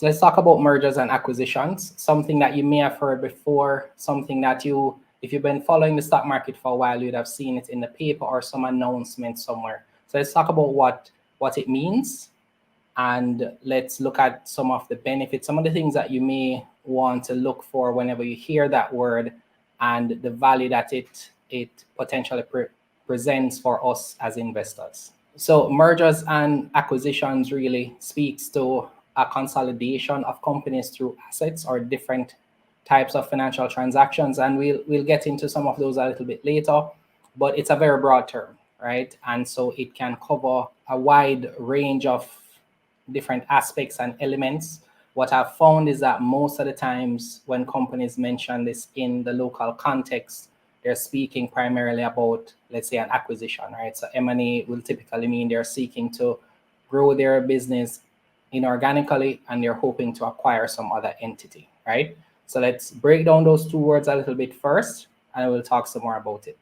So let's talk about mergers and acquisitions, something that you may have heard before, something that if you've been following the stock market for a while, you'd have seen it in the paper or some announcement somewhere. So let's talk about what it means, and let's look at some of the benefits, some of the things that you may want to look for whenever you hear that word, and the value that it potentially presents for us as investors. So mergers and acquisitions really speaks to a consolidation of companies through assets or different types of financial transactions, and we'll get into some of those a little bit later, but it's a very broad term, right? And so it can cover a wide range of different aspects and elements. What I've found is that most of the times when companies mention this in the local context, they're speaking primarily about, let's say, an acquisition, right? So M&A will typically mean they're seeking to grow their business inorganically, and they're hoping to acquire some other entity, right? So let's break down those two words a little bit first, and we'll talk some more about it.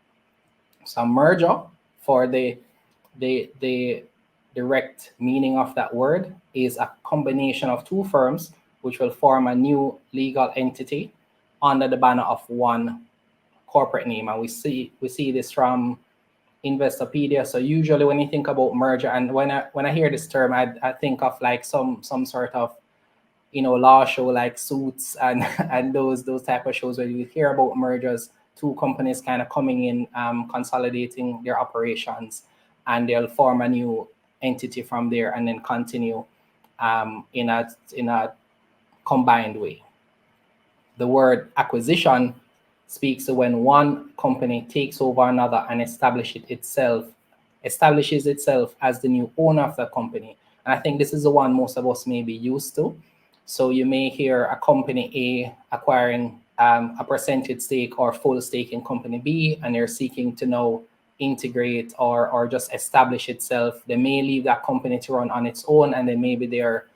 So merger, for the direct meaning of that word, is a combination of two firms which will form a new legal entity under the banner of one corporate name. And we see this from Investopedia. So usually when you think about merger, and when I hear this term, I think of like some sort of law show like Suits and and those type of shows where you hear about mergers, two companies kind of coming in, consolidating their operations, and they'll form a new entity from there and then continue in a combined way. The word acquisition speaks to when one company takes over another and establishes itself as the new owner of the company. And I think this is the one most of us may be used to. So you may hear a company A acquiring a percentage stake or full stake in company B, and they're seeking to now integrate or just establish itself. They may leave that company to run on its own, and then maybe their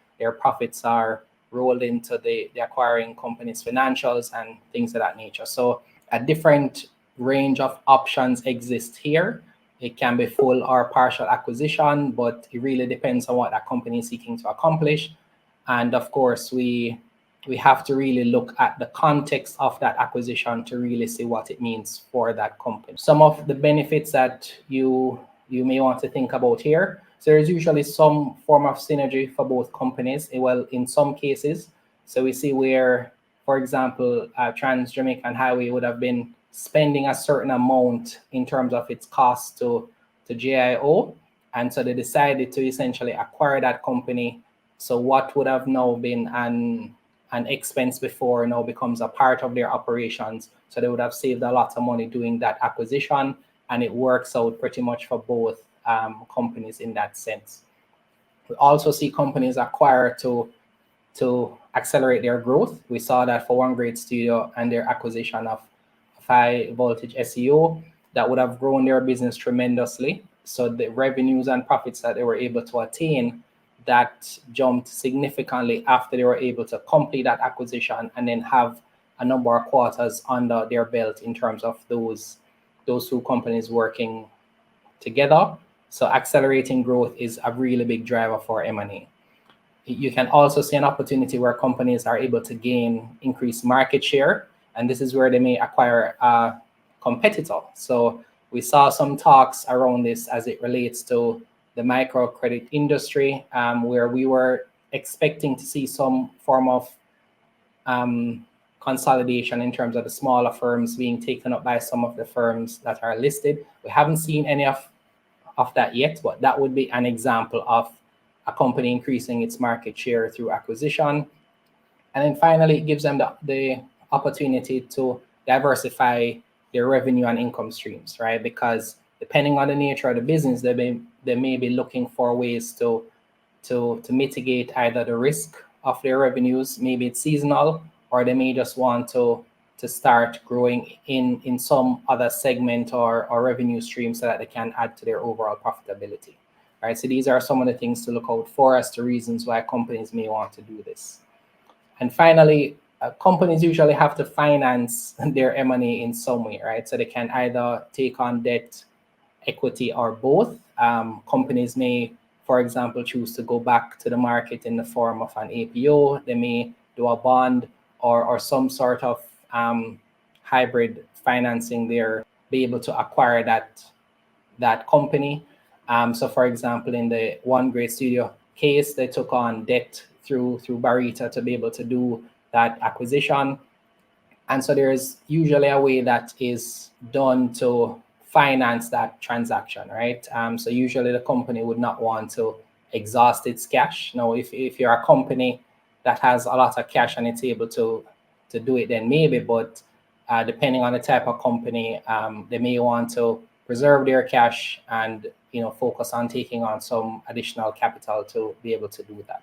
profits are rolled into the acquiring company's financials and things of that nature. So a different range of options exist here. It can be full or partial acquisition, but it really depends on what that company is seeking to accomplish. And of course, we have to really look at the context of that acquisition to really see what it means for that company. Some of the benefits that you may want to think about here. So there's usually some form of synergy for both companies. Well, in some cases, so we see where, for example, Trans-Jamaican Highway would have been spending a certain amount in terms of its cost to GIO, and so they decided to essentially acquire that company. So what would have now been an expense before now becomes a part of their operations. So they would have saved a lot of money doing that acquisition, and it works out pretty much for both companies in that sense. We also see companies acquire to accelerate their growth. We saw that for One Great Studio and their acquisition of High Voltage SEO, that would have grown their business tremendously. So the revenues and profits that they were able to attain, that jumped significantly after they were able to complete that acquisition and then have a number of quarters under their belt in terms of those two companies working together. So accelerating growth is a really big driver for M&A. You can also see an opportunity where companies are able to gain increased market share, and this is where they may acquire a competitor. So we saw some talks around this as it relates to the microcredit industry, where we were expecting to see some form of consolidation in terms of the smaller firms being taken up by some of the firms that are listed. We haven't seen any of that yet, but that would be an example of a company increasing its market share through acquisition. And then finally, it gives them the opportunity to diversify their revenue and income streams, right? Because depending on the nature of the business, they may be looking for ways to mitigate either the risk of their revenues, maybe it's seasonal, or they may just want to start growing in some other segment or revenue stream so that they can add to their overall profitability. All right, so these are some of the things to look out for as to reasons why companies may want to do this. And finally, companies usually have to finance their M&A in some way, right? So they can either take on debt, equity, or both. Companies may, for example, choose to go back to the market in the form of an APO. They may do a bond or some sort of hybrid financing there, be able to acquire that company. So for example, in the One Great Studio case, they took on debt through Barita to be able to do that acquisition. And so there's usually a way that is done to finance that transaction, right? So usually the company would not want to exhaust its cash. Now, if you're a company that has a lot of cash and it's able to do it, then maybe, but depending on the type of company, they may want to preserve their cash and focus on taking on some additional capital to be able to do that.